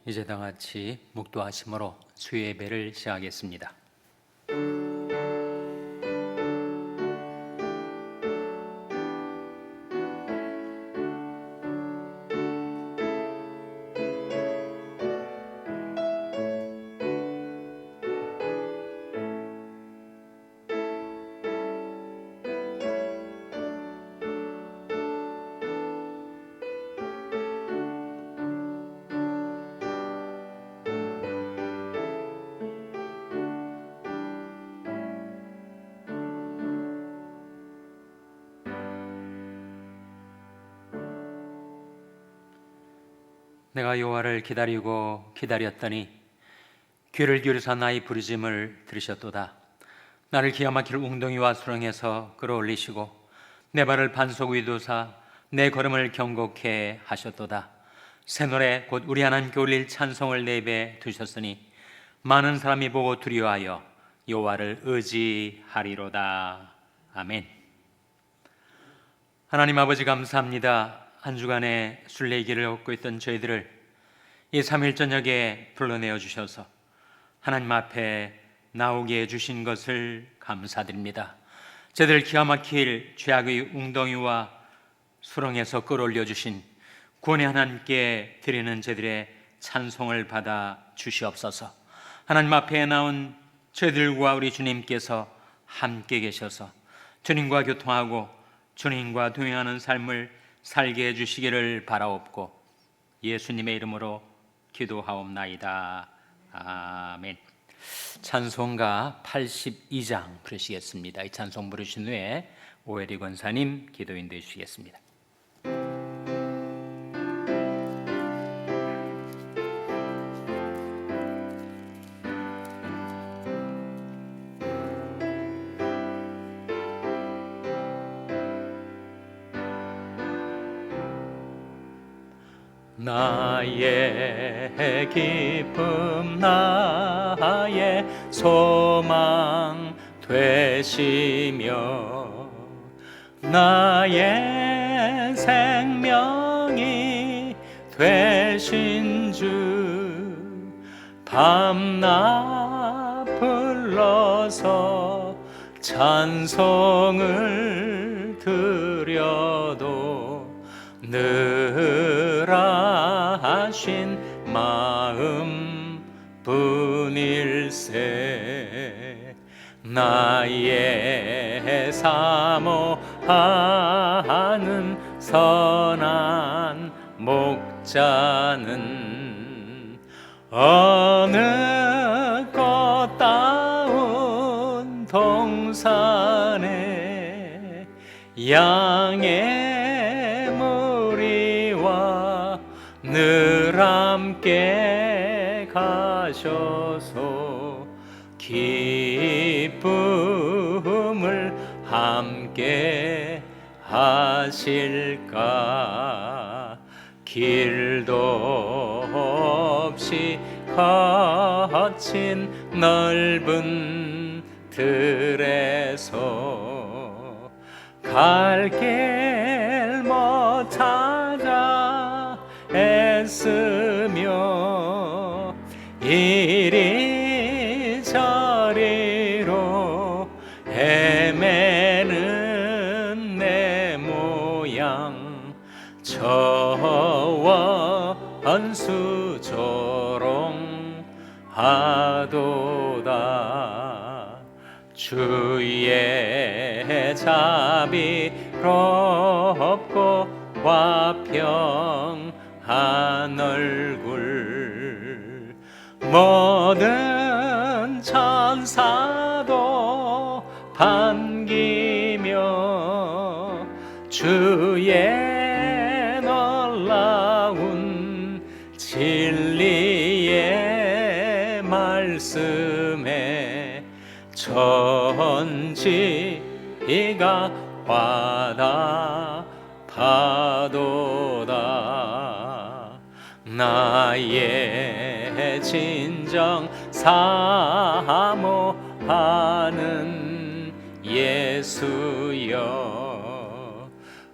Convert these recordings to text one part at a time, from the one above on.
이제 다 같이 묵도하심으로 주의 예배를 시작하겠습니다. 내가 여호와를 기다리고 기다렸더니 귀를 기울여서 나의 부르짖음을 들으셨도다. 나를 기가 막힐 웅덩이와 수렁에서 끌어올리시고 내 발을 반석 위에 두사 내 걸음을 경고케 하셨도다. 새 노래 곧 우리 하나님께 올릴 찬송을 내 입에 두셨으니 많은 사람이 보고 두려워하여 여호와를 의지하리로다. 아멘. 하나님 아버지 감사합니다. 한 주간의 순례길을 걷고 있던 저희들을 이 3일 저녁에 불러내어 주셔서 하나님 앞에 나오게 해주신 것을 감사드립니다. 저희들 기가 막힐 죄악의 웅덩이와 수렁에서 끌어올려 주신 구원의 하나님께 드리는 저희들의 찬송을 받아 주시옵소서. 하나님 앞에 나온 저희들과 우리 주님께서 함께 계셔서 주님과 교통하고 주님과 동행하는 삶을 살게 해주시기를 바라옵고 예수님의 이름으로 기도하옵나이다. 아멘. 찬송가 82장 부르시겠습니다. 이 찬송 부르신 후에 오혜리 권사님 기도 인도해 주시겠습니다. 나의 기쁨 나의 소망 되시며 나의 생명이 되신 주 밤낮 불러서 찬송을 드려도 늘 하신 마음 뿐일세. 나의 사모하는 선한 목자는 어느 꽃다운 동산에 양의 무리와 늘 함께 가셔서 기쁨을 함께 하실까. 길도 없이 거친 넓은 들에서 갈 길 못 찾아 애쓰며 이리저리로 헤매는 내 모양 저와 헌수조롱하도다. 주의 자비롭고 화평한 얼굴 모든 천사도 반기며 주의 놀라운 진리의 말씀에 천지가 화답하도다. 나의 진정 사모하는 예수여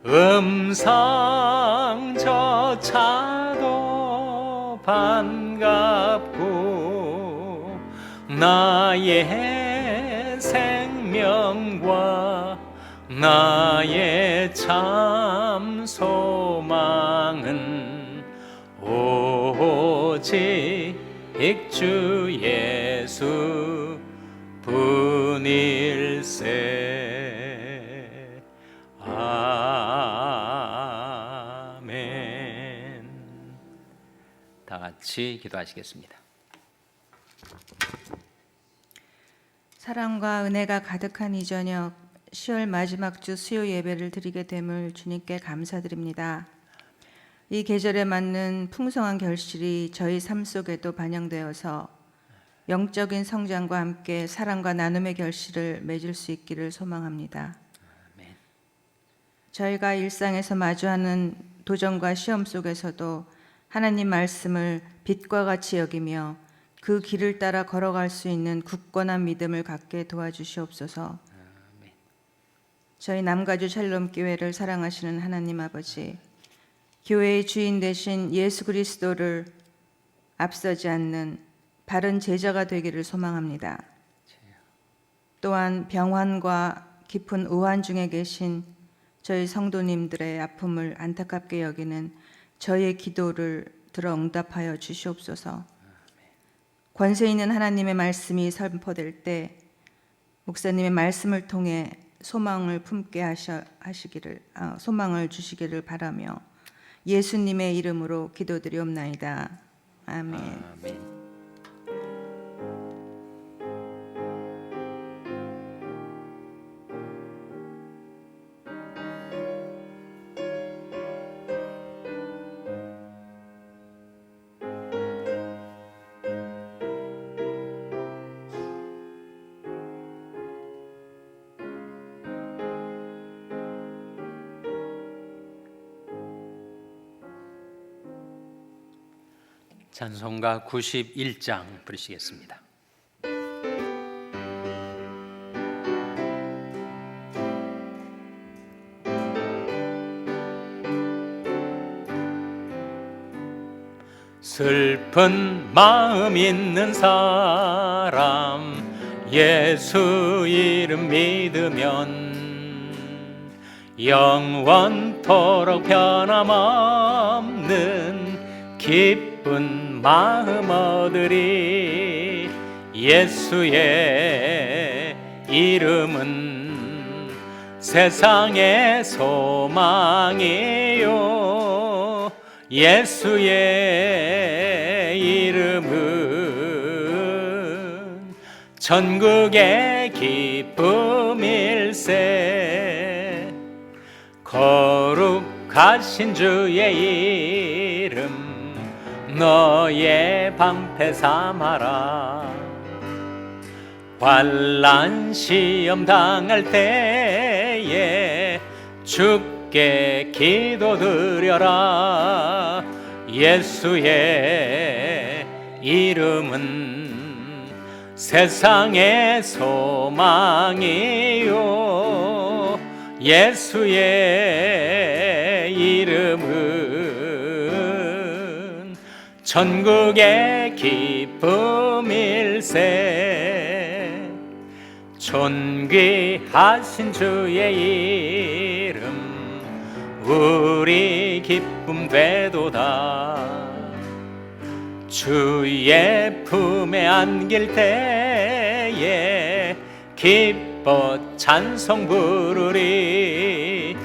음성조차도 반갑 나의 생명과 나의 참 소망은 오직 주 예수 분일세. 아멘. 다 같이 기도하시겠습니다. 사랑과 은혜가 가득한 이 저녁 10월 마지막 주 수요 예배를 드리게 됨을 주님께 감사드립니다. 이 계절에 맞는 풍성한 결실이 저희 삶 속에도 반영되어서 영적인 성장과 함께 사랑과 나눔의 결실을 맺을 수 있기를 소망합니다. 저희가 일상에서 마주하는 도전과 시험 속에서도 하나님 말씀을 빛과 같이 여기며 그 길을 따라 걸어갈 수 있는 굳건한 믿음을 갖게 도와주시옵소서. 저희 남가주 샬롬 교회를 사랑하시는 하나님 아버지, 교회의 주인 되신 예수 그리스도를 앞서지 않는 바른 제자가 되기를 소망합니다. 또한 병환과 깊은 우환 중에 계신 저희 성도님들의 아픔을 안타깝게 여기는 저희의 기도를 들어 응답하여 주시옵소서. 권세 있는 하나님의 말씀이 선포될 때 목사님의 말씀을 통해 소망을 품게 소망을 주시기를 바라며 예수님의 이름으로 기도드리옵나이다. 아멘. 아멘. 찬송가 91장 부르시겠습니다. 슬픈 마음 있는 사람 예수 이름 믿으면 영원토록 변함없는 기쁜 마음 얻으리. 예수의 이름은 세상의 소망이요 예수의 이름은 천국의 기쁨일세. 거룩하신 주의 이름 너의 방패 삼아라. 환난 시험 당할 때에 주께 기도드려라. 예수의 이름은 세상의 소망이요 예수의 이름은 천국의 기쁨일세. 존귀하신 주의 이름 우리 기쁨 되도다. 주의 품에 안길 때에 기뻐 찬송 부르리.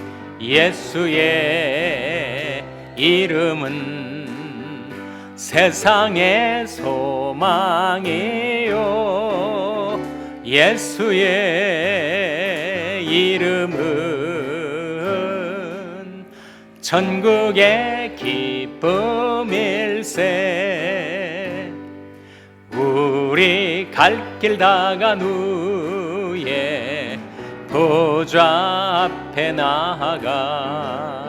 예수의 이름은 세상의 소망이요 예수의 이름은 천국의 기쁨일세. 우리 갈 길 다간 후에 보좌 앞에 나아가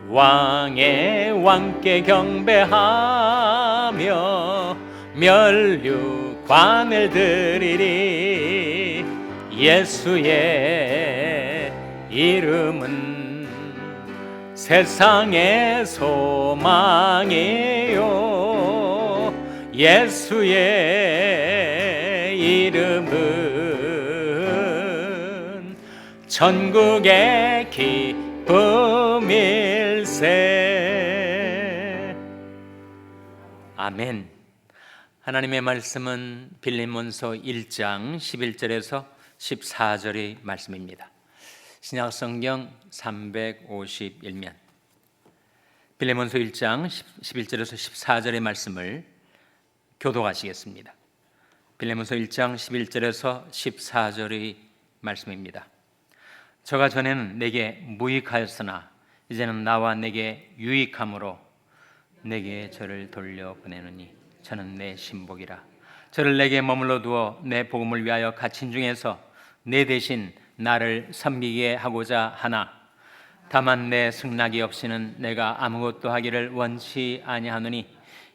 왕의 왕께 경배하며 면류관을 드리리. 예수의 이름은 세상의 소망이요 예수의 이름은 천국의 기쁨일세. 아멘. 하나님의 말씀은 빌립보서 1장 11절에서 14절의 말씀입니다. 신약성경 351면 빌립보서 1장 11절에서 14절의 말씀을 교독하시겠습니다. 빌립보서 1장 11절에서 14절의 말씀입니다. 저가 전에는 내게 무익하였으나 이제는 나와 내게 유익함으로 내게 저를 돌려보내느니 저는 내 신복이라. 저를 내게 머물러 두어 내 복음을 위하여 갇힌 중에서 내 대신 나를 섬기게 하고자 하나 다만 내 승낙이 없이는 내가 아무것도 하기를 원치 아니하노니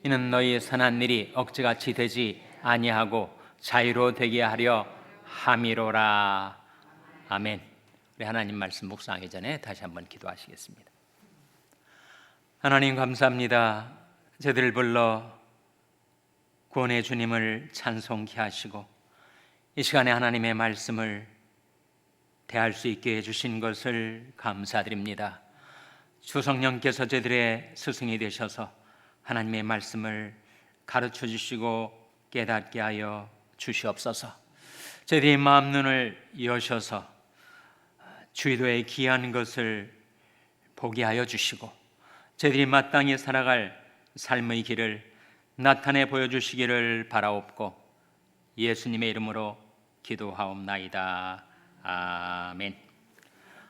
이는 너희 선한 일이 억지같이 되지 아니하고 자유로 되게 하려 함이로라. 아멘. 우리 하나님 말씀 묵상하기 전에 다시 한번 기도하시겠습니다. 하나님 감사합니다. 저들을 불러 구원의 주님을 찬송케 하시고 이 시간에 하나님의 말씀을 대할 수 있게 해주신 것을 감사드립니다. 주 성령께서 저들의 스승이 되셔서 하나님의 말씀을 가르쳐 주시고 깨닫게 하여 주시옵소서. 저희들의 마음 눈을 여셔서 주의도의 귀한 것을 보게 하여 주시고 저희들이 마땅히 살아갈 삶의 길을 나타내 보여주시기를 바라옵고 예수님의 이름으로 기도하옵나이다. 아멘.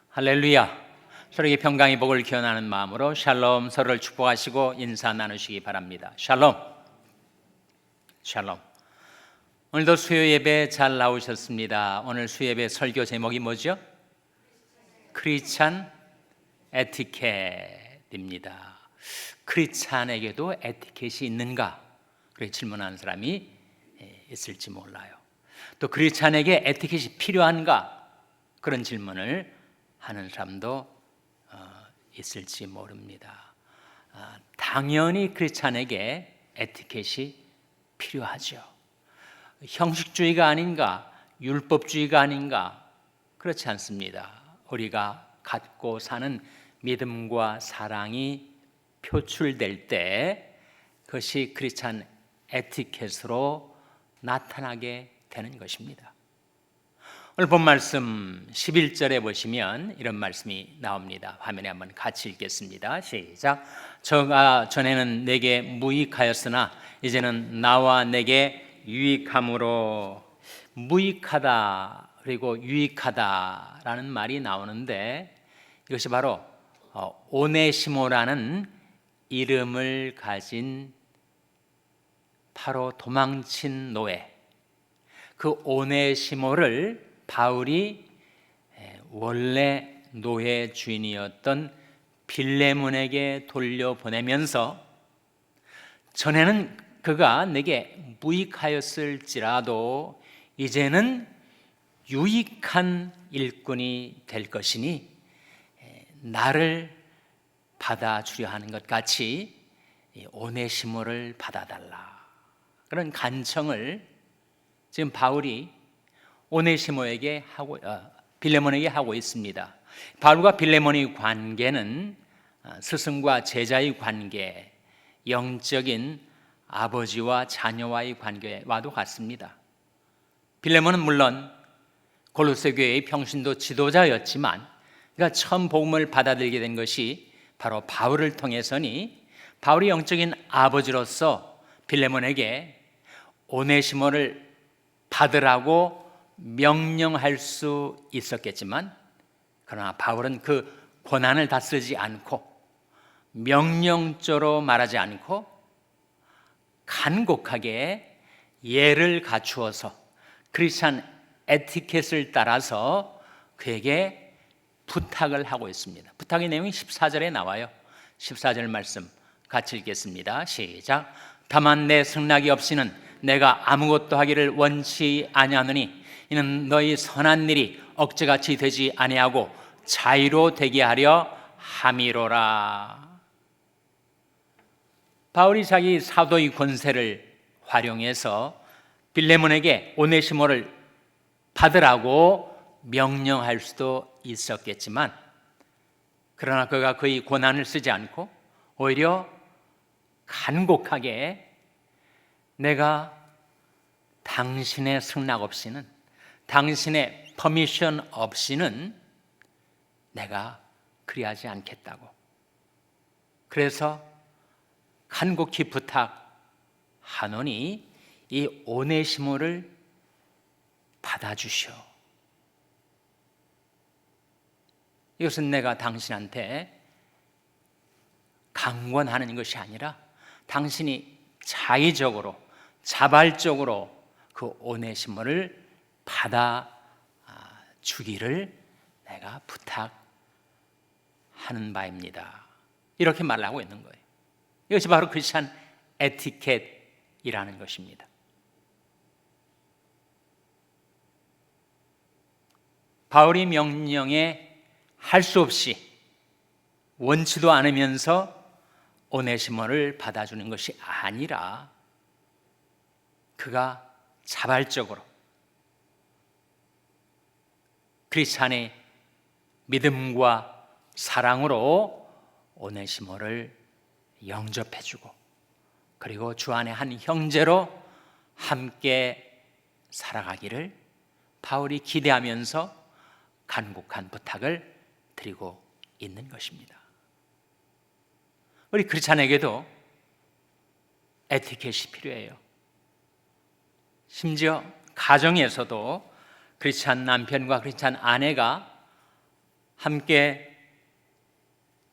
할렐루야. 서로에게 평강의 복을 기원하는 마음으로 샬롬, 서로를 축복하시고 인사 나누시기 바랍니다. 샬롬. 샬롬. 오늘도 수요 예배 잘 나오셨습니다. 오늘 수요 예배 설교 제목이 뭐죠? 크리스찬 에티켓입니다. 크리스찬에게도 에티켓이 있는가? 그렇게 질문하는 사람이 있을지 몰라요. 또 크리스찬에게 에티켓이 필요한가? 그런 질문을 하는 사람도 있을지 모릅니다. 당연히 크리스찬에게 에티켓이 필요하죠. 형식주의가 아닌가? 율법주의가 아닌가? 그렇지 않습니다. 우리가 갖고 사는 믿음과 사랑이 표출될 때 그것이 크리스찬 에티켓으로 나타나게 되는 것입니다. 오늘 본 말씀 11절에 보시면 이런 말씀이 나옵니다. 화면에 한번 같이 읽겠습니다. 시작. 저가 전에는 내게 무익하였으나 이제는 나와 내게 유익함으로. 무익하다 그리고 유익하다라는 말이 나오는데 이것이 바로 오네시모라는 이름을 가진 바로 도망친 노예, 그 오네시모를 바울이 원래 노예 주인이었던 빌레몬에게 돌려보내면서 전에는 그가 내게 무익하였을지라도 이제는 유익한 일꾼이 될 것이니 나를 받아주려 하는 것 같이 오네시모를 받아달라, 그런 간청을 지금 바울이 오네시모에게 하고 빌레몬에게 하고 있습니다. 바울과 빌레몬의 관계는 스승과 제자의 관계, 영적인 아버지와 자녀와의 관계와도 같습니다. 빌레몬은 물론 골로새 교회의 평신도 지도자였지만 그가 처음 복음을 받아들이게 된 것이 바로 바울을 통해서니 바울이 영적인 아버지로서 빌레몬에게 오네시모를 받으라고 명령할 수 있었겠지만 그러나 바울은 그 권한을 다 쓰지 않고 명령조로 말하지 않고 간곡하게 예를 갖추어서 크리스찬 에티켓을 따라서 그에게 부탁을 하고 있습니다. 부탁의 내용이 14절에 나와요. 14절 말씀 같이 읽겠습니다. 시작. 다만 내 승낙이 없이는 내가 아무것도 하기를 원치 아니하노니 이는 너희 선한 일이 억지같이 되지 아니하고 자유로 되게 하려 함이로라. 바울이 자기 사도의 권세를 활용해서 빌레몬에게 오네시모를 받으라고 명령할 수도 있었겠지만, 그러나 그가 그의 고난을 쓰지 않고 오히려 간곡하게 내가 당신의 승낙 없이는, 당신의 퍼미션 없이는 내가 그리하지 않겠다고. 그래서 간곡히 부탁하노니 이 오네시모를 받아주시오. 이것은 내가 당신한테 강권하는 것이 아니라 당신이 자의적으로, 자발적으로 그 오네시모를 받아 주기를 내가 부탁하는 바입니다. 이렇게 말을 하고 있는 거예요. 이것이 바로 크리스찬 에티켓이라는 것입니다. 바울이 명령에 할 수 없이, 원치도 않으면서 오네시모를 받아주는 것이 아니라 그가 자발적으로 크리스찬의 믿음과 사랑으로 오네시모를 영접해주고, 그리고 주 안에 한 형제로 함께 살아가기를 바울이 기대하면서 간곡한 부탁을 드리고 있는 것입니다. 우리 크리스찬에게도 에티켓이 필요해요. 심지어 가정에서도 크리스찬 남편과 크리스찬 아내가 함께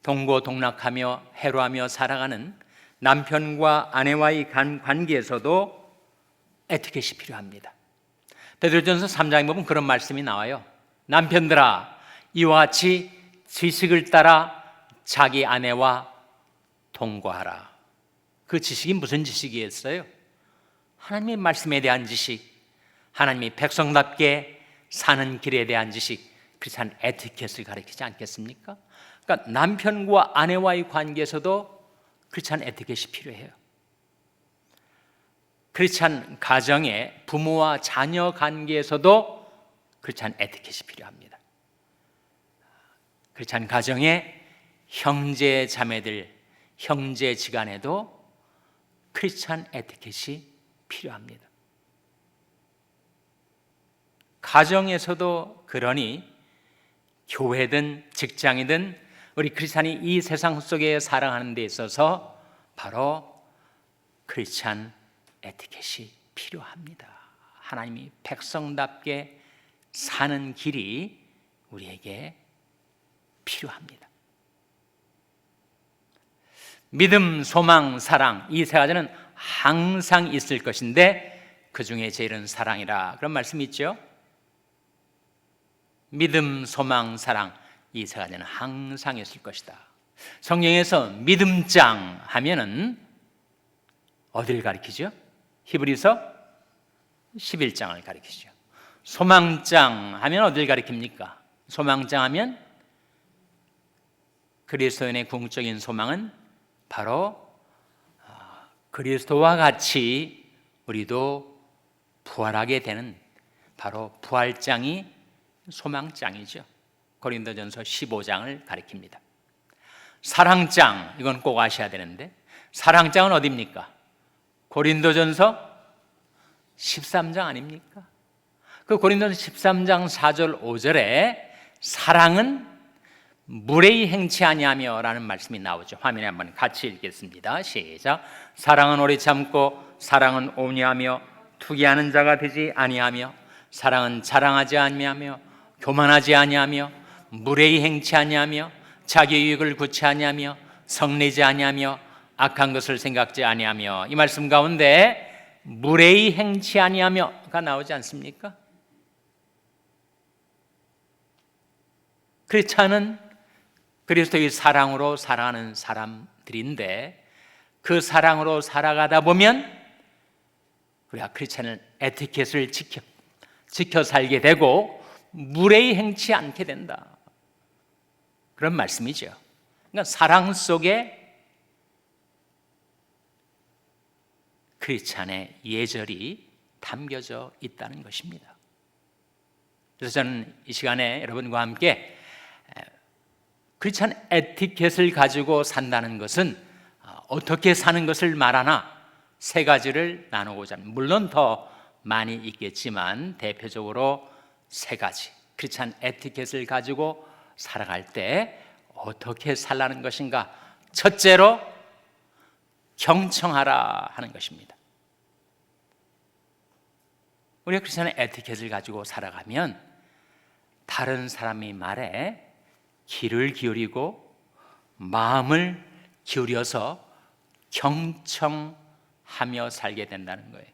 동고동락하며 해로하며 살아가는 남편과 아내와의 관계에서도 에티켓이 필요합니다. 베드로전서 3장에 보면 그런 말씀이 나와요. 남편들아, 이와 같이 지식을 따라 자기 아내와 동거하라. 그 지식이 무슨 지식이었어요? 하나님의 말씀에 대한 지식, 하나님이 백성답게 사는 길에 대한 지식, 크리스찬 에티켓을 가리키지 않겠습니까? 그러니까 남편과 아내와의 관계에서도 크리스찬 에티켓이 필요해요. 크리스찬 가정의 부모와 자녀 관계에서도 크리스찬 에티켓이 필요합니다. 크리스찬 가정의 형제 자매들, 형제 지간에도 크리스찬 에티켓이 필요합니다. 가정에서도 그러니 교회든 직장이든 우리 크리스찬이 이 세상 속에 살아가는 데 있어서 바로 크리스찬 에티켓이 필요합니다. 하나님이 백성답게 사는 길이 우리에게 필요합니다. 믿음, 소망, 사랑, 이 세 가지는 항상 있을 것인데 그 중에 제일은 사랑이라, 그런 말씀이 있죠. 믿음, 소망, 사랑, 이 세 가지는 항상 있을 것이다. 성경에서 믿음장 하면은 어디를 가리키죠? 히브리서 11장을 가리키죠. 소망장 하면 어디를 가리킵니까? 소망장 하면 그리스도인의 궁극적인 소망은 바로 그리스도와 같이 우리도 부활하게 되는, 바로 부활장이 소망장이죠. 고린도전서 15장을 가리킵니다. 사랑장, 이건 꼭 아셔야 되는데, 사랑장은 어디입니까? 고린도전서 13장 아닙니까? 그 고린도전서 13장 4절 5절에 사랑은 무례히 행치 아니하며 라는 말씀이 나오죠. 화면에 한번 같이 읽겠습니다. 시작. 사랑은 오래 참고, 사랑은 온유하며 투기하는 자가 되지 아니하며, 사랑은 자랑하지 아니하며 교만하지 아니하며 무례히 행치 아니하며 자기 유익을 구치 아니하며 성내지 아니하며 악한 것을 생각지 아니하며. 이 말씀 가운데 무례히 행치 아니하며가 나오지 않습니까? 크리스찬은 그리스도의 사랑으로 살아가는 사람들인데, 그 사랑으로 살아가다 보면 우리가 크리스찬의 에티켓을 지켜 살게 되고 무례히 행치 않게 된다, 그런 말씀이죠. 그러니까 사랑 속에 크리스찬의 예절이 담겨져 있다는 것입니다. 그래서 저는 이 시간에 여러분과 함께 크리스찬 에티켓을 가지고 산다는 것은 어떻게 사는 것을 말하나 세 가지를 나누고자 합니다. 물론 더 많이 있겠지만 대표적으로 세 가지, 크리스찬 에티켓을 가지고 살아갈 때 어떻게 살라는 것인가. 첫째로 경청하라 하는 것입니다. 우리가 크리스찬 에티켓을 가지고 살아가면 다른 사람의 말에 귀를 기울이고 마음을 기울여서 경청하며 살게 된다는 거예요.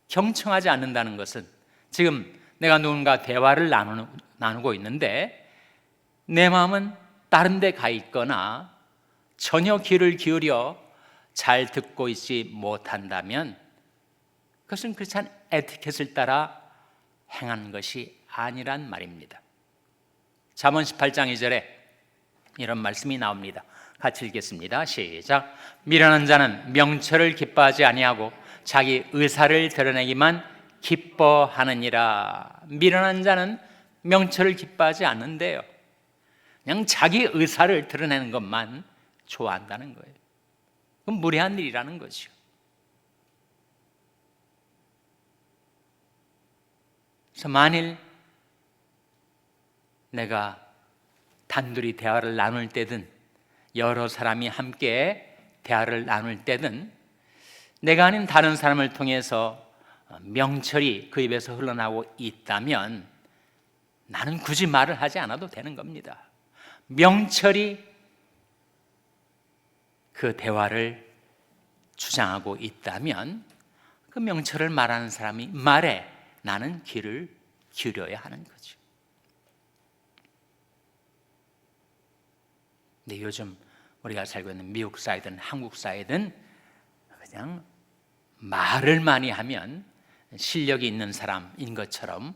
경청하지 않는다는 것은 지금 내가 누군가 대화를 나누고 있는데 내 마음은 다른 데 가 있거나 전혀 귀를 기울여 잘 듣고 있지 못한다면 그것은 크리스찬 에티켓을 따라 행하는 것이 아니란 말입니다. 잠언 18장 2절에 이런 말씀이 나옵니다. 같이 읽겠습니다. 시작. 미련한 자는 명철을 기뻐하지 아니하고 자기 의사를 드러내기만 기뻐하느니라. 미련한 자는 명철을 기뻐하지 않는데요, 그냥 자기 의사를 드러내는 것만 좋아한다는 거예요. 그건 무례한 일이라는 거죠. 그래서 만일 내가 단둘이 대화를 나눌 때든 여러 사람이 함께 대화를 나눌 때든 내가 아닌 다른 사람을 통해서 명철이 그 입에서 흘러나오고 있다면 나는 굳이 말을 하지 않아도 되는 겁니다. 명철이 그 대화를 주장하고 있다면 그 명철을 말하는 사람이 말에 나는 귀를 기울여야 하는 거죠. 근데 요즘 우리가 살고 있는 미국 사회든 한국 사회든 그냥 말을 많이 하면 실력이 있는 사람인 것처럼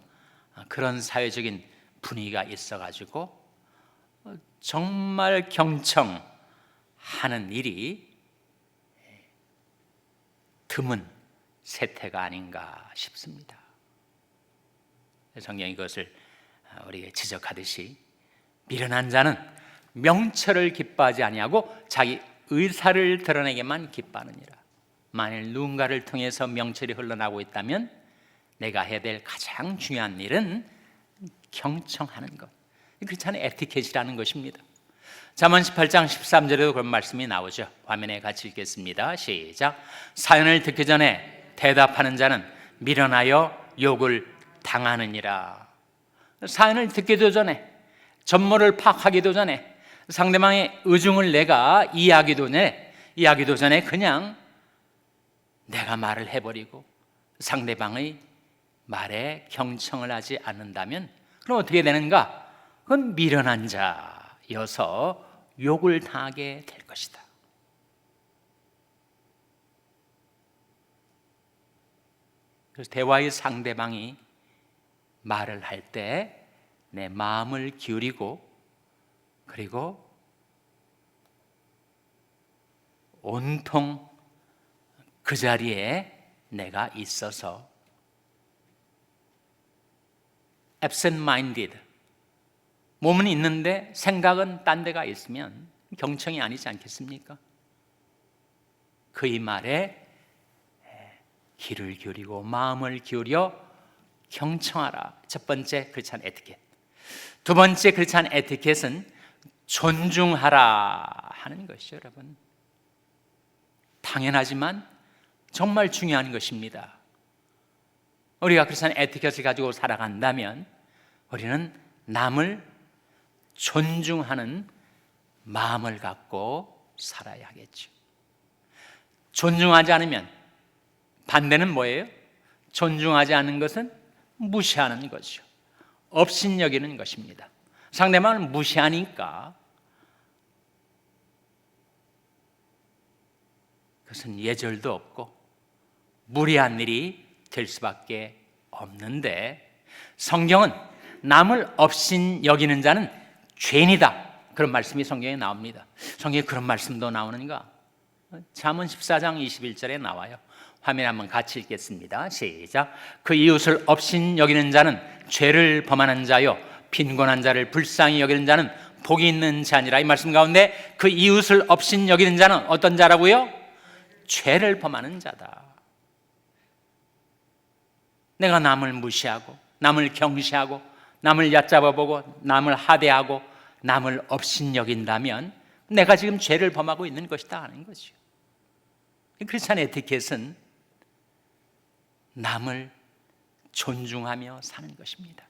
그런 사회적인 분위기가 있어가지고 정말 경청하는 일이 드문 세태가 아닌가 싶습니다. 성경이 그것을 우리에게 지적하듯이 미련한 자는 명철을 기뻐하지 아니하고 자기 의사를 드러내게만 기뻐하느니라. 만일 누군가를 통해서 명철이 흘러나오고 있다면 내가 해야 될 가장 중요한 일은 경청하는 것. 크리스찬의 에티켓이라는 것입니다. 잠언 18장 13절에도 그런 말씀이 나오죠. 화면에 같이 읽겠습니다. 시작. 사연을 듣기 전에 대답하는 자는 미련하여 욕을 당하느니라. 사연을 듣기도 전에, 전모를 파악하기도 전에, 상대방의 의중을 내가 이해하기도 전에 그냥 내가 말을 해버리고 상대방의 말에 경청을 하지 않는다면 그럼 어떻게 되는가? 그건 미련한 자여서 욕을 당하게 될 것이다. 그래서 대화의 상대방이 말을 할 때 내 마음을 기울이고 그리고 온통 그 자리에 내가 있어서 absent-minded, 몸은 있는데 생각은 딴 데가 있으면 경청이 아니지 않겠습니까? 그의 말에 귀를 기울이고 마음을 기울여 경청하라. 첫 번째 크리스찬 에티켓. 두 번째 크리스찬 에티켓은 존중하라 하는 것이죠, 여러분. 당연하지만 정말 중요한 것입니다. 우리가 크리스찬 에티켓을 가지고 살아간다면 우리는 남을 존중하는 마음을 갖고 살아야 하겠죠. 존중하지 않으면 반대는 뭐예요? 존중하지 않는 것은 무시하는 것이죠. 업신여기는 것입니다. 상대방을 무시하니까 그것은 예절도 없고 무례한 일이 될 수밖에 없는데 성경은 남을 업신여기는 자는 죄인이다. 그런 말씀이 성경에 나옵니다. 성경에 그런 말씀도 나오는가? 잠언 14장 21절에 나와요. 화면에 한번 같이 읽겠습니다. 시작. 그 이웃을 업신 여기는 자는 죄를 범하는 자요 빈곤한 자를 불쌍히 여기는 자는 복이 있는 자니라. 이 말씀 가운데 그 이웃을 업신 여기는 자는 어떤 자라고요? 죄를 범하는 자다. 내가 남을 무시하고 남을 경시하고 남을 얕잡아보고 남을 하대하고 남을 업신 여긴다면 내가 지금 죄를 범하고 있는 것이다 하는 거죠. 크리스찬 에티켓은 남을 존중하며 사는 것입니다.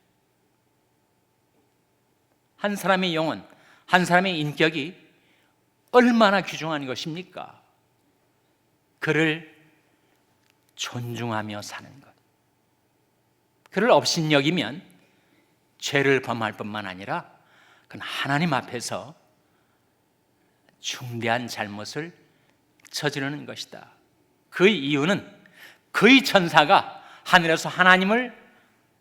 한 사람의 영혼, 한 사람의 인격이 얼마나 귀중한 것입니까? 그를 존중하며 사는 것. 그를 업신여기면 죄를 범할 뿐만 아니라 그는 하나님 앞에서 중대한 잘못을 저지르는 것이다. 그 이유는 그의 천사가 하늘에서 하나님을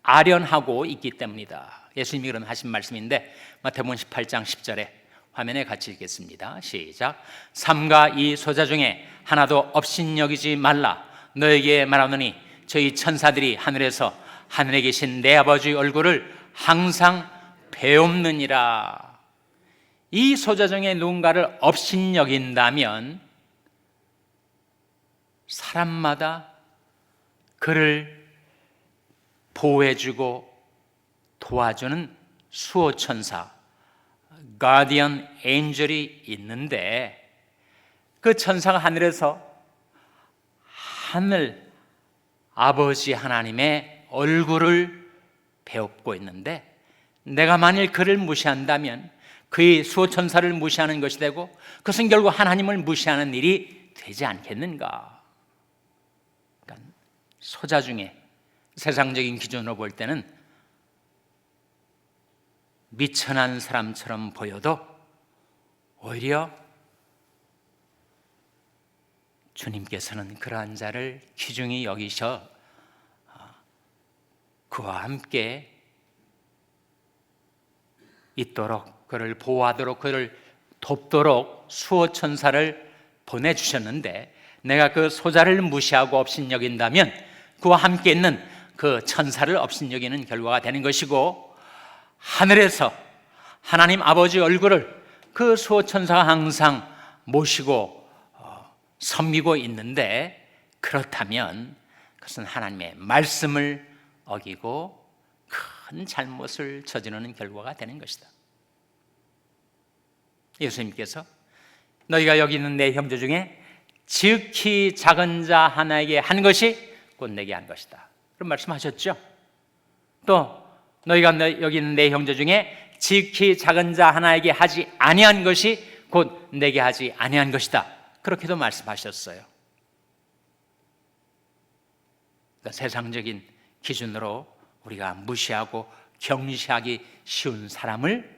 아련하고 있기 때문이다. 예수님이 그런 하신 말씀인데 마태복음 18장 10절에 화면에 같이 읽겠습니다. 시작. 삼가 이 소자 중에 하나도 업신여기지 말라. 너에게 말하노니 저희 천사들이 하늘에서 하늘에 계신 내 아버지의 얼굴을 항상 배옵느니라. 이 소자 중에 누군가를 업신여긴다면 사람마다 그를 보호해주고 도와주는 수호천사, 가디언 엔젤이 있는데 그 천사가 하늘에서 하늘 아버지 하나님의 얼굴을 배웁고 있는데 내가 만일 그를 무시한다면 그의 수호천사를 무시하는 것이 되고 그것은 결국 하나님을 무시하는 일이 되지 않겠는가? 그러니까 소자 중에 세상적인 기준으로 볼 때는 미천한 사람처럼 보여도 오히려 주님께서는 그러한 자를 귀중히 여기셔 그와 함께 있도록 그를 보호하도록 그를 돕도록 수호천사를 보내주셨는데 내가 그 소자를 무시하고 업신여긴다면 그와 함께 있는 그 천사를 업신여기는 결과가 되는 것이고 하늘에서 하나님 아버지 얼굴을 그 수호천사가 항상 모시고 섬기고 있는데 그렇다면 그것은 하나님의 말씀을 어기고 큰 잘못을 저지르는 결과가 되는 것이다. 예수님께서 너희가 여기 있는 내 형제 중에 지극히 작은 자 하나에게 한 것이 곧 내게 한 것이다. 그런 말씀하셨죠. 또 너희가 여기 있는 내 형제 중에 지극히 작은 자 하나에게 하지 아니한 것이 곧 내게 하지 아니한 것이다. 그렇게도 말씀하셨어요. 그러니까 세상적인 기준으로 우리가 무시하고 경시하기 쉬운 사람을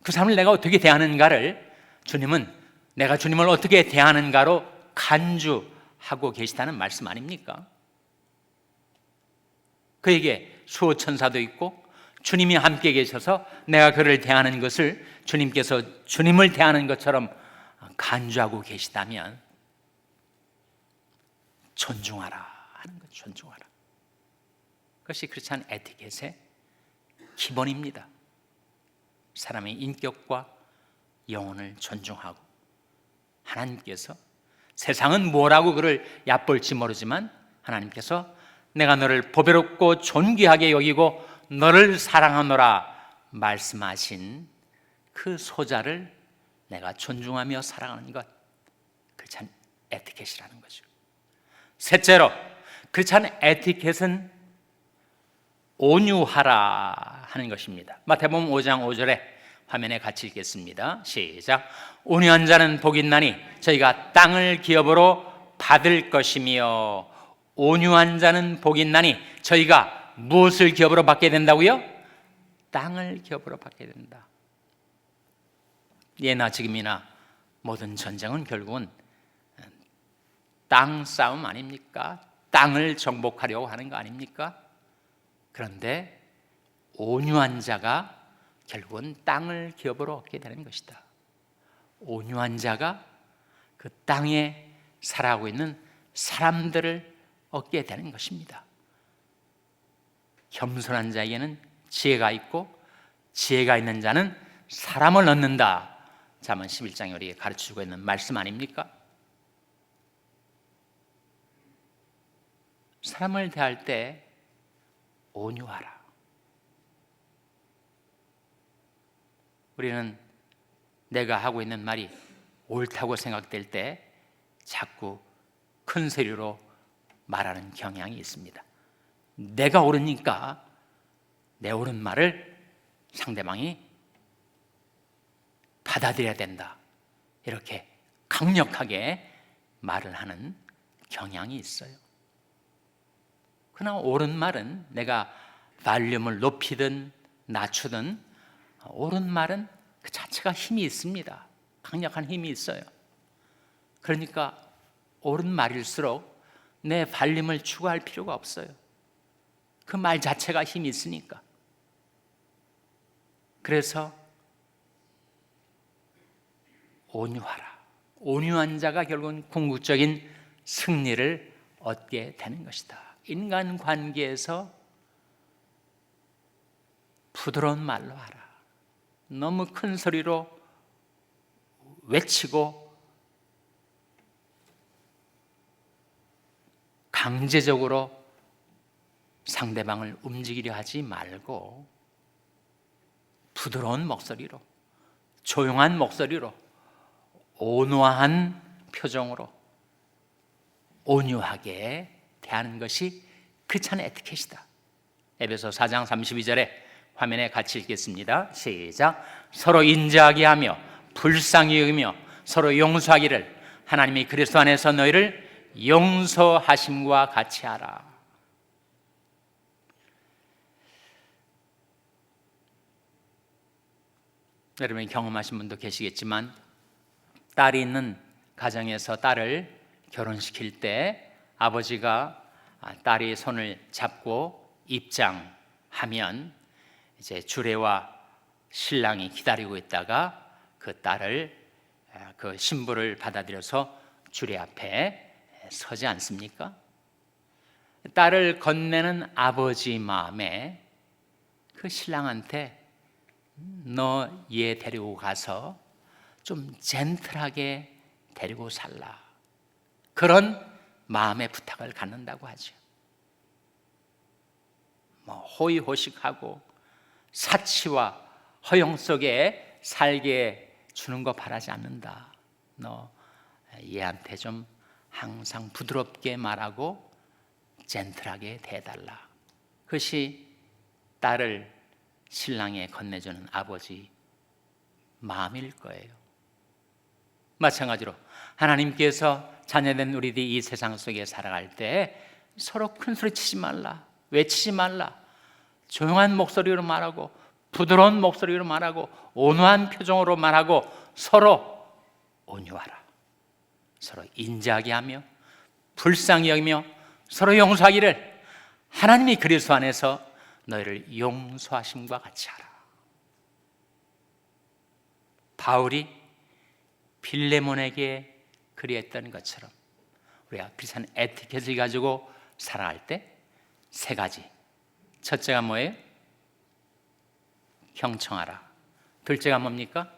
그 사람을 내가 어떻게 대하는가를 주님은 내가 주님을 어떻게 대하는가로 간주하고 계시다는 말씀 아닙니까? 그에게 수호천사도 있고 주님이 함께 계셔서 내가 그를 대하는 것을 주님께서 주님을 대하는 것처럼 간주하고 계시다면 존중하라 하는 것, 존중하라. 그것이 크리스찬 에티켓의 기본입니다. 사람의 인격과 영혼을 존중하고 하나님께서 세상은 뭐라고 그를 얕볼지 모르지만 하나님께서 내가 너를 보배롭고 존귀하게 여기고 너를 사랑하노라 말씀하신 그 소자를 내가 존중하며 사랑하는 것, 크리스찬 에티켓이라는 거죠. 셋째로 크리스찬 에티켓은 온유하라 하는 것입니다. 마태복음 5장 5절에 화면에 같이 읽겠습니다. 시작. 온유한 자는 복이 있나니 저희가 땅을 기업으로 받을 것이며 온유한 자는 복이 있나니 저희가 무엇을 기업으로 받게 된다고요? 땅을 기업으로 받게 된다. 예나 지금이나 모든 전쟁은 결국은 땅 싸움 아닙니까? 땅을 정복하려고 하는 거 아닙니까? 그런데 온유한 자가 결국은 땅을 기업으로 얻게 되는 것이다. 온유한 자가 그 땅에 살아가고 있는 사람들을 얻게 되는 것입니다. 겸손한 자에게는 지혜가 있고 지혜가 있는 자는 사람을 얻는다. 잠언 11장에 우리에게 가르쳐주고 있는 말씀 아닙니까? 사람을 대할 때 온유하라. 우리는 내가 하고 있는 말이 옳다고 생각될 때 자꾸 큰 소리로 말하는 경향이 있습니다. 내가 옳으니까 내 옳은 말을 상대방이 받아들여야 된다. 이렇게 강력하게 말을 하는 경향이 있어요. 그러나 옳은 말은 내가 발륨을 높이든 낮추든 옳은 말은 그 자체가 힘이 있습니다. 강력한 힘이 있어요. 그러니까 옳은 말일수록 내 발림을 추구할 필요가 없어요. 그 말 자체가 힘이 있으니까. 그래서 온유하라. 온유한 자가 결국은 궁극적인 승리를 얻게 되는 것이다. 인간 관계에서 부드러운 말로 하라. 너무 큰 소리로 외치고 강제적으로 상대방을 움직이려 하지 말고 부드러운 목소리로, 조용한 목소리로, 온화한 표정으로 온유하게 대하는 것이 크리스찬 에티켓이다. 에베소 4장 32절에 화면에 같이 읽겠습니다. 시작. 서로 인자하게 하며 불쌍히 여기며 서로 용서하기를 하나님이 그리스도 안에서 너희를 용서하심과 같이 하라. 여러분이 경험하신 분도 계시겠지만 딸이 있는 가정에서 딸을 결혼시킬 때 아버지가 딸의 손을 잡고 입장하면 이제 주례와 신랑이 기다리고 있다가 그 딸을 그 신부를 받아들여서 주례 앞에 서지 않습니까? 딸을 건네는 아버지 마음에 그 신랑한테 너 얘 데리고 가서 좀 젠틀하게 데리고 살라. 그런 마음의 부탁을 갖는다고 하죠. 호의호식하고 사치와 허영 속에 살게 주는 거 바라지 않는다. 너 얘한테 좀 항상 부드럽게 말하고 젠틀하게 대해달라. 그것이 딸을 신랑에 건네주는 아버지 마음일 거예요. 마찬가지로 하나님께서 자녀된 우리들이 이 세상 속에 살아갈 때 서로 큰 소리 치지 말라, 외치지 말라, 조용한 목소리로 말하고 부드러운 목소리로 말하고 온화한 표정으로 말하고 서로 온유하라. 서로 인자하게 하며 불쌍히 여기며 서로 용서하기를 하나님이 그리스도 안에서 너희를 용서하심과 같이 하라. 바울이 빌레몬에게 그리했던 것처럼 우리가 비슷한 에티켓을 가지고 살아갈 때 세 가지. 첫째가 뭐예요? 경청하라. 둘째가 뭡니까?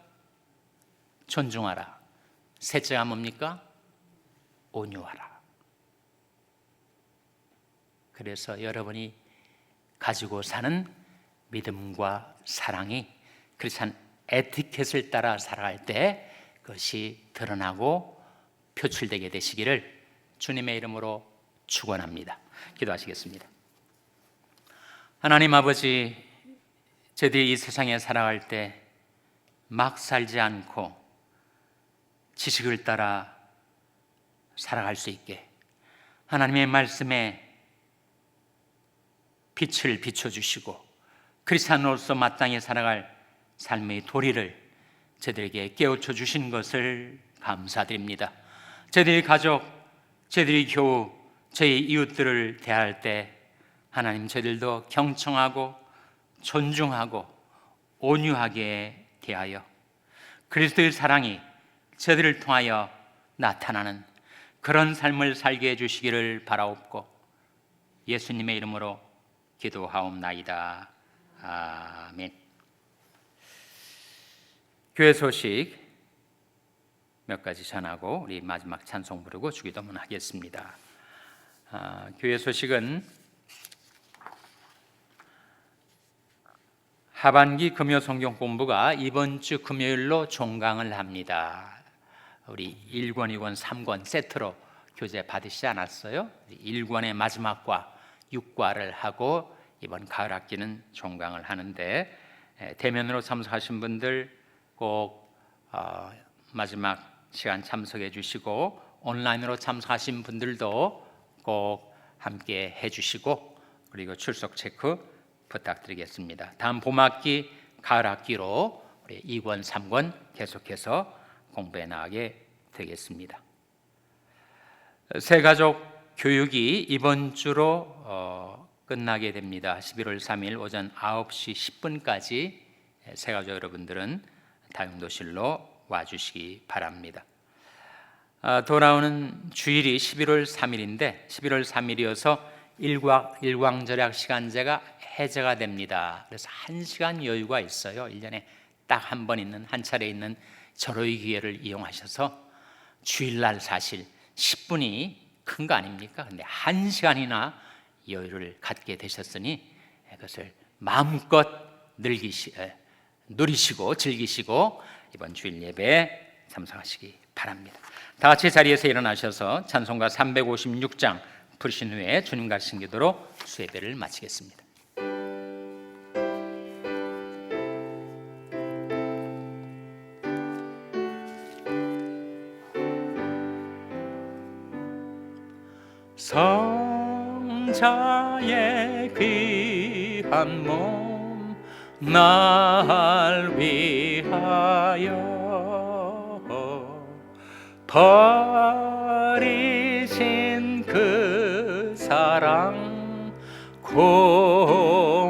존중하라. 셋째가 뭡니까? 온유하라. 그래서 여러분이 가지고 사는 믿음과 사랑이 크리스찬 에티켓을 따라 살아갈 때 그것이 드러나고 표출되게 되시기를 주님의 이름으로 축원합니다. 기도하시겠습니다. 하나님 아버지, 저희들이 이 세상에 살아갈 때 막 살지 않고 지식을 따라 살아갈 수 있게 하나님의 말씀에 빛을 비춰주시고 크리스찬으로서 마땅히 살아갈 삶의 도리를 저희들에게 깨우쳐 주신 것을 감사드립니다. 저희들이 가족, 저희들이 교우, 저희 이웃들을 대할 때 하나님 저희들도 경청하고 존중하고 온유하게 대하여 그리스도의 사랑이 저희들을 통하여 나타나는 그런 삶을 살게 해주시기를 바라옵고 예수님의 이름으로 기도하옵나이다. 아멘. 교회 소식 몇 가지 전하고 우리 마지막 찬송 부르고 주기도문 하겠습니다. 교회 소식은 하반기 금요 성경 공부가 이번 주 금요일로 종강을 합니다. 우리 1권, 2권, 3권 세트로 교재 받으시지 않았어요? 1권의 마지막과 6과를 하고 이번 가을 학기는 종강을 하는데 대면으로 참석하신 분들 꼭 마지막 시간 참석해 주시고 온라인으로 참석하신 분들도 꼭 함께 해 주시고 그리고 출석 체크 부탁드리겠습니다. 다음 봄학기, 가을학기로 우리 2권, 3권 계속해서 공부해 나가게 되겠습니다. 새가족 교육이 이번 주로 끝나게 됩니다. 11월 3일 오전 9시 10분까지 새가족 여러분들은 다용도실로 와주시기 바랍니다. 돌아오는 주일이 11월 3일인데 11월 3일이어서 일광절약 시간제가 해제가 됩니다. 그래서 1시간 여유가 있어요. 1년에 딱 한 번 있는, 한 차례 있는 절호의 기회를 이용하셔서 주일날 사실 10분이 큰 거 아닙니까? 근데 1시간이나 여유를 갖게 되셨으니 그것을 마음껏 누리시고 즐기시고 이번 주일 예배에 참석하시기 바랍니다. 다 같이 자리에서 일어나셔서 찬송가 356장 부르신 후에 주님 가르친 기도로 수예배를 마치겠습니다. 성자의 귀한 몸 날 위하여 버리신 그 사랑 고마워라.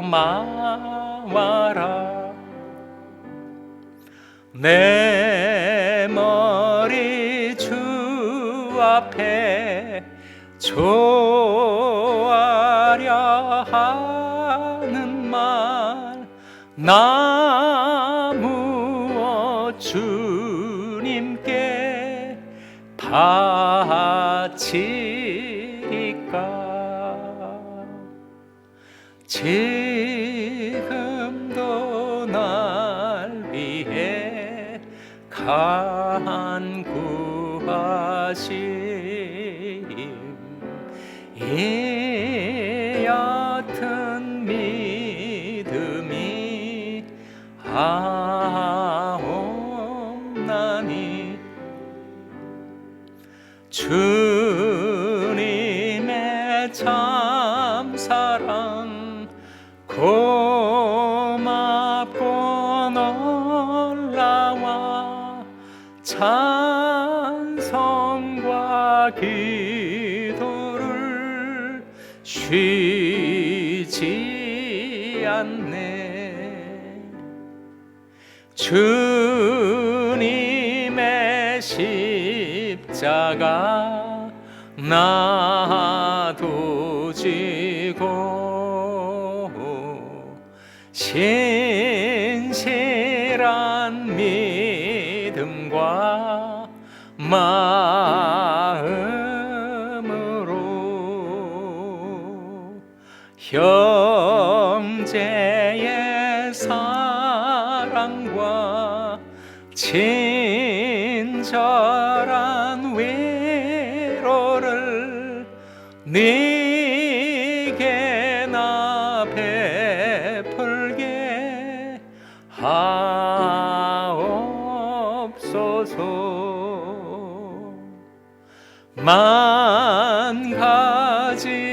내 머리 주 앞에 조아려 하는 말 나 무엇 주님께 바치리까. 지금도 날 위해 간구하심 이 옅은 믿음이 하옵나니 주님의 참사랑 고맙고 놀라와 찬송과 기도를 쉬지 않네. 주님의 십자가 나도 지고 신실한 믿음과 마음으로 형제의 사랑과 친절한 위로를 네게 나 베풀게 하옵소서. 만 가지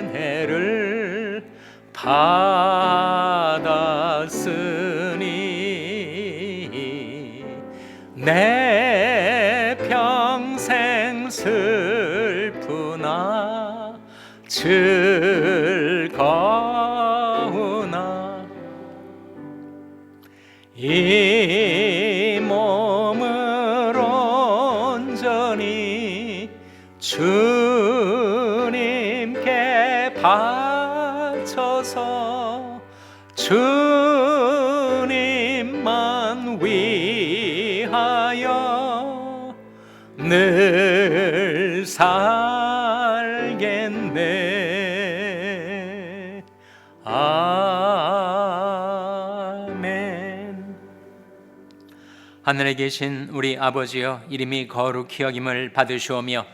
은혜를 받았으니 내 평생 슬프나 즐거우나 이 몸을 온전히 주님께 바쳐서 주님만 위하여 늘 살겠네. 아멘. 하늘에 계신 우리 아버지여, 이름이 거룩히 여김을 받으시오며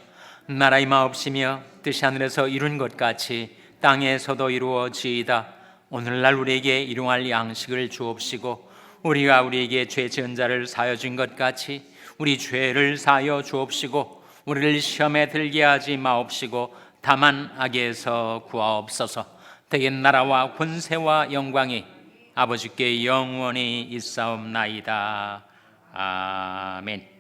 나라의 마옵시며 뜻이 하늘에서 이룬 것 같이 땅에서도 이루어지이다. 오늘날 우리에게 일용할 양식을 주옵시고 우리가 우리에게 죄 지은 자를 사하여 준 것 같이 우리 죄를 사하여 주옵시고 우리를 시험에 들게 하지 마옵시고 다만 악에서 구하옵소서. 대개 나라와 권세와 영광이 아버지께 영원히 있사옵나이다. 아멘.